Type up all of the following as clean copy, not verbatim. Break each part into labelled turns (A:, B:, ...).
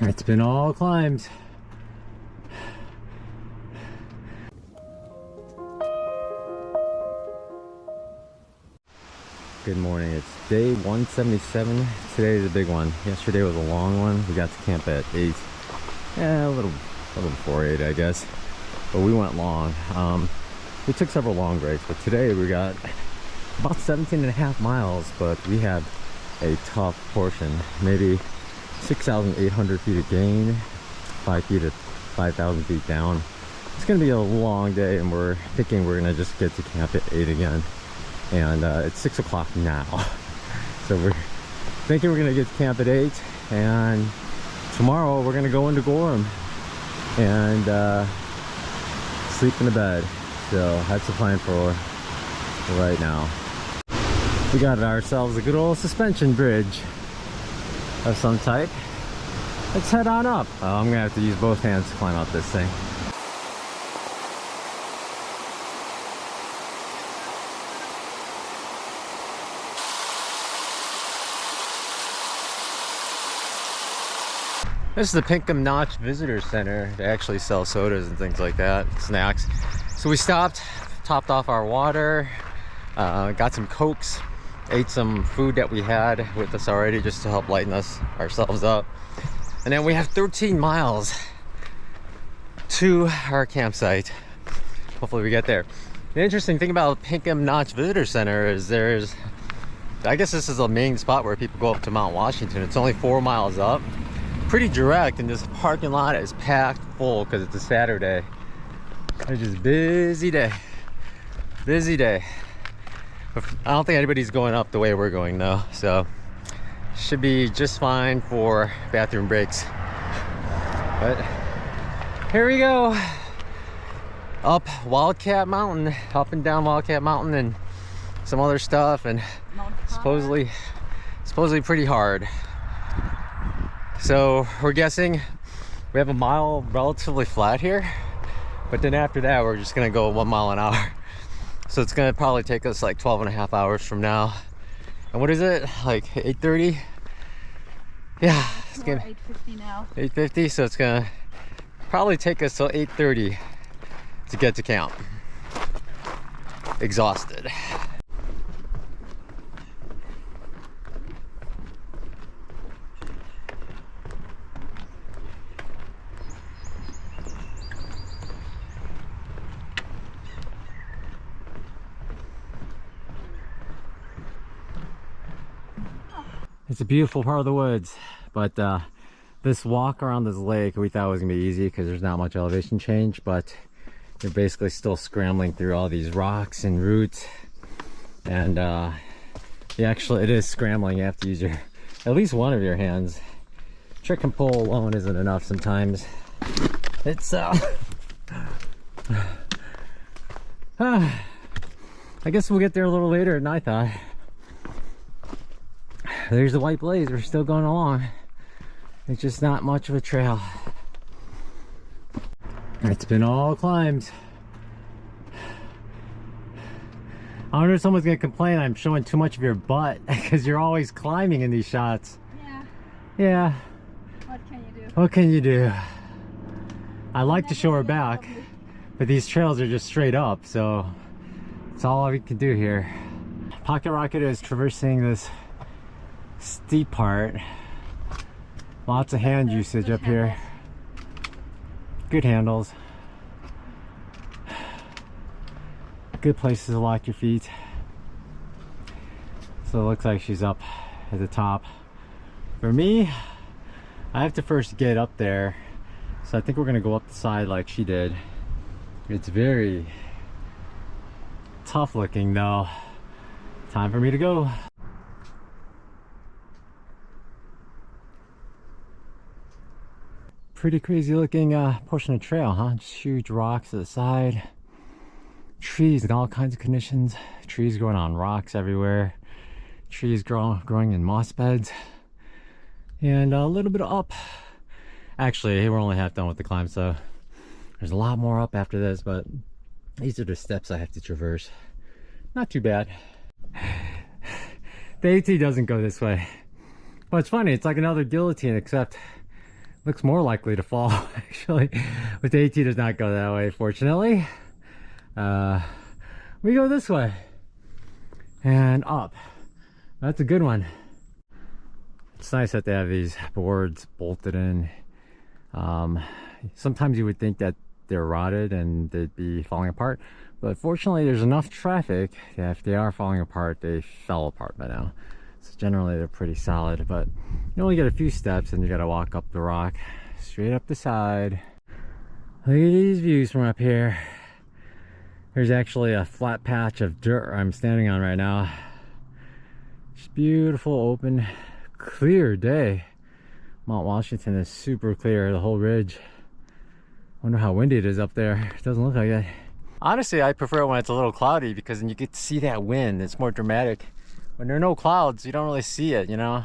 A: It's been all climbs. Good morning. It's day 177. Today is a big one. Yesterday was a long one. We got to camp at 8. Yeah, a little before 8, I guess. But we went long. We took several long breaks, but today we got about 17.5 miles, but we had a tough portion. Maybe 6,800 feet of gain, 5 5,000 feet down. It's gonna be a long day, and we're thinking we're gonna just get to camp at 8 again. And it's 6 o'clock now. So we're thinking we're gonna get to camp at 8, and tomorrow we're gonna go into Gorham and sleep in the bed. So that's the plan for right now. We got ourselves a good old suspension bridge of some type. Let's head on up. I'm gonna have to use both hands to climb up this thing. This is the Pinkham Notch Visitor Center. They actually sell sodas and things like that, snacks. So we stopped, topped off our water, got some Cokes, ate some food that we had with us already just to help lighten ourselves up. And then we have 13 miles to our campsite. Hopefully we get there. The interesting thing about Pinkham Notch Visitor Center is I guess this is the main spot where people go up to Mount Washington. It's only 4 miles up. Pretty direct, and this parking lot is packed full because it's a Saturday. It's just busy day. Busy day. I don't think anybody's going up the way we're going though, so should be just fine for bathroom breaks. But here we go. Up Wildcat Mountain, up and down Wildcat Mountain and some other stuff, and supposedly pretty hard. So we're guessing we have a mile relatively flat here, but then after that we're just gonna go 1 mile an hour. So it's gonna probably take us like 12.5 hours from now. And what is it, like 8:30? Yeah, it's gonna
B: 8:50 now.
A: 8:50, so it's gonna probably take us till 8:30 to get to camp. Exhausted. It's a beautiful part of the woods, but this walk around this lake we thought was gonna be easy because there's not much elevation change, but you're basically still scrambling through all these rocks and roots, and it is scrambling. You have to use at least one of your hands. Trick and pull alone isn't enough sometimes. It's I guess we'll get there a little later than I thought. There's the white blaze. We're still going along. It's just not much of a trail. It's been all climbs. I wonder if someone's gonna complain I'm showing too much of your butt because you're always climbing in these shots. Yeah.
B: What can you do?
A: What can you do? I like to show her back, but these trails are just straight up, so it's all we can do here. Pocket Rocket is traversing this steep part. Lots of hand usage up here. Good handles. Good places to lock your feet. So it looks like she's up at the top. For me, I have to first get up there. So I think we're gonna go up the side like she did. It's very tough looking though. Time for me to go. Pretty crazy looking portion of trail, huh? Just huge rocks to the side. Trees in all kinds of conditions. Trees growing on rocks everywhere. Trees growing in moss beds. And a little bit up. Actually, we're only half done with the climb, so there's a lot more up after this, but these are the steps I have to traverse. Not too bad. The AT doesn't go this way. Well, it's funny, it's like another guillotine, except Looks more likely to fall actually, but the AT does not go that way, fortunately. We go this way and up. That's a good one. It's nice that they have these boards bolted in. Sometimes you would think that they're rotted and they'd be falling apart, but fortunately there's enough traffic that if they are falling apart, they fell apart by now. So generally they're pretty solid, but you only get a few steps and you gotta walk up the rock straight up the side. Look at these views from up here. There's actually a flat patch of dirt I'm standing on right now. Just beautiful, open, clear day. Mount Washington is super clear, the whole ridge. Wonder how windy it is up there. It doesn't look like it. Honestly, I prefer it when it's a little cloudy because then you get to see that wind. It's more dramatic. When there are no clouds, you don't really see it, you know?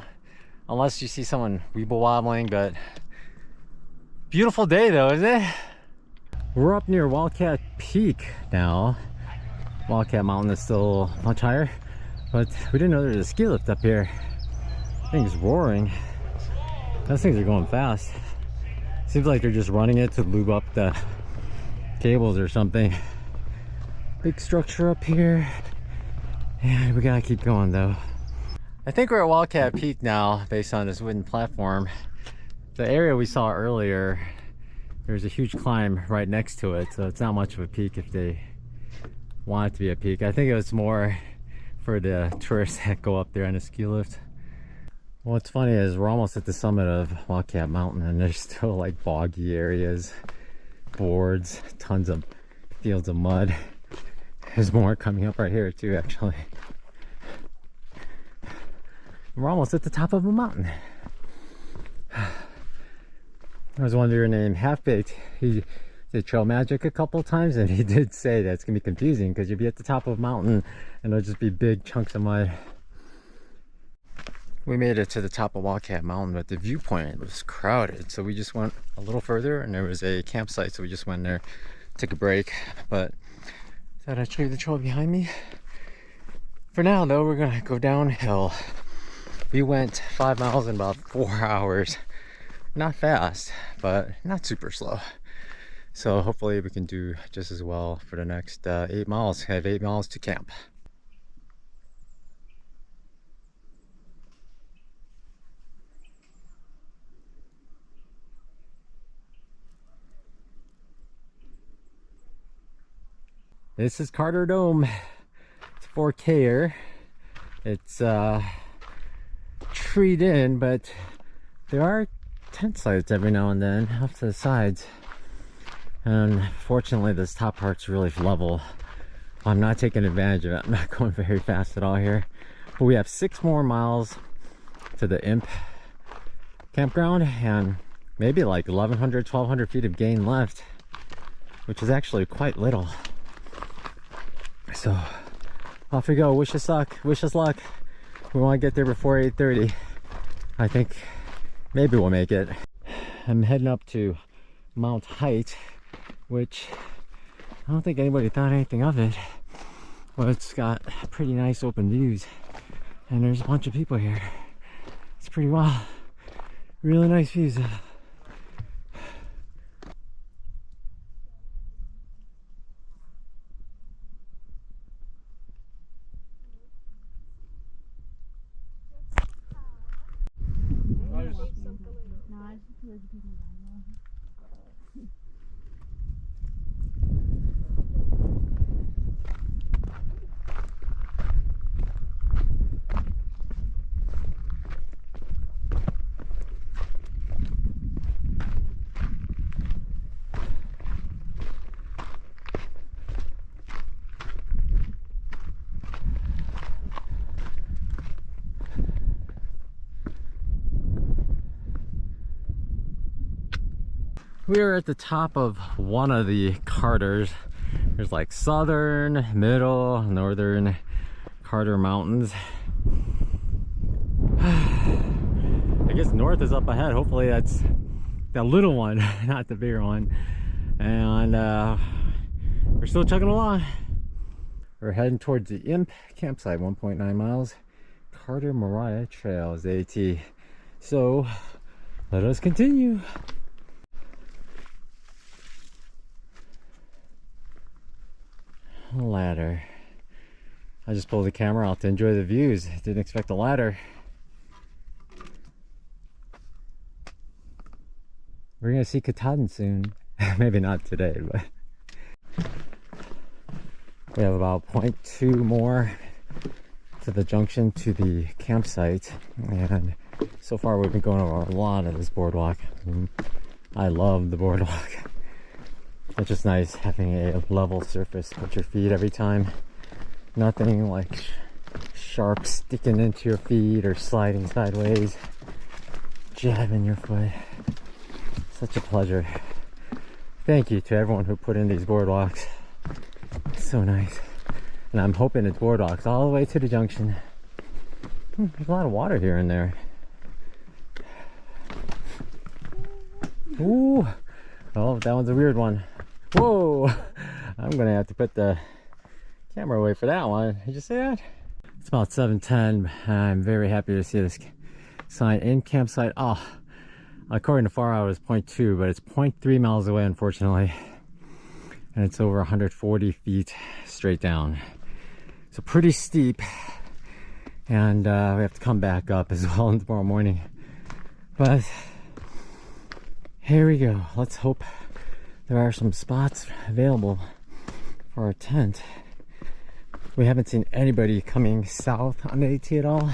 A: Unless you see someone weeble wobbling, but beautiful day though, isn't it? We're up near Wildcat Peak now. Wildcat Mountain is still much higher, but we didn't know there was a ski lift up here. Thing's roaring. Those things are going fast. Seems like they're just running it to lube up the cables or something. Big structure up here. And we gotta keep going though. I think we're at Wildcat Peak now based on this wooden platform. The area we saw earlier, there's a huge climb right next to it, so it's not much of a peak if they want it to be a peak. I think it was more for the tourists that go up there on a ski lift. What's funny is we're almost at the summit of Wildcat Mountain and there's still like boggy areas, boards, tons of fields of mud. There's more coming up right here too, actually. We're almost at the top of a mountain. There was one deer named Half-Baked. He did trail magic a couple times and he did say that it's gonna be confusing because you'll be at the top of a mountain and there'll just be big chunks of mud. We made it to the top of Wildcat Mountain, but the viewpoint was crowded, so we just went a little further and there was a campsite, so we just went there, took a break. But thought I'd show you the trail behind me. For now though, we're gonna go downhill. We went 5 miles in about 4 hours. Not fast, but not super slow. So hopefully we can do just as well for the next 8 miles. I have 8 miles to camp. This is Carter Dome. It's 4K-er. It's treed in, but there are tent sites every now and then off to the sides. And fortunately this top part's really level. I'm not taking advantage of it. I'm not going very fast at all here. But we have 6 more miles to the Imp campground and maybe like 1,100, 1,200 feet of gain left, which is actually quite little. So off we go. Wish us luck. Wish us luck. We want to get there before 8:30. I think maybe we'll make it. I'm heading up to Mount Height, which I don't think anybody thought anything of it. Well, it's got pretty nice open views and there's a bunch of people here. It's pretty wild. Really nice views. We are at the top of one of the Carters. There's like southern, middle, northern Carter Mountains. I guess north is up ahead. Hopefully that's the little one, not the bigger one. And we're still chugging along. We're heading towards the Imp campsite, 1.9 miles. Carter Moriah Trail is AT. So Let us continue. Ladder. I just pulled the camera out to enjoy the views. Didn't expect a ladder. We're gonna see Katahdin soon. Maybe not today, but we have about 0.2 more to the junction to the campsite, and so far we've been going over a lot of this boardwalk. I love the boardwalk. It's just nice having a level surface. Put your feet every time. Nothing like sharp sticking into your feet or sliding sideways, jabbing your foot. Such a pleasure. Thank you to everyone who put in these boardwalks. It's so nice. And I'm hoping it's boardwalks all the way to the junction. There's a lot of water here and there. Ooh. Oh, that one's a weird one. Whoa. I'm gonna have to put the camera away for that one. Did you see that? It's about 7:10. I'm very happy to see this sign in campsite. Oh, according to far out it's 0.2, but it's 0.3 miles away, unfortunately. And it's over 140 feet straight down. So pretty steep. And we have to come back up as well tomorrow morning. But here we go. Let's hope there are some spots available for our tent. We haven't seen anybody coming south on the AT at all.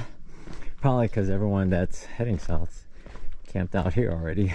A: Probably because everyone that's heading south camped out here already.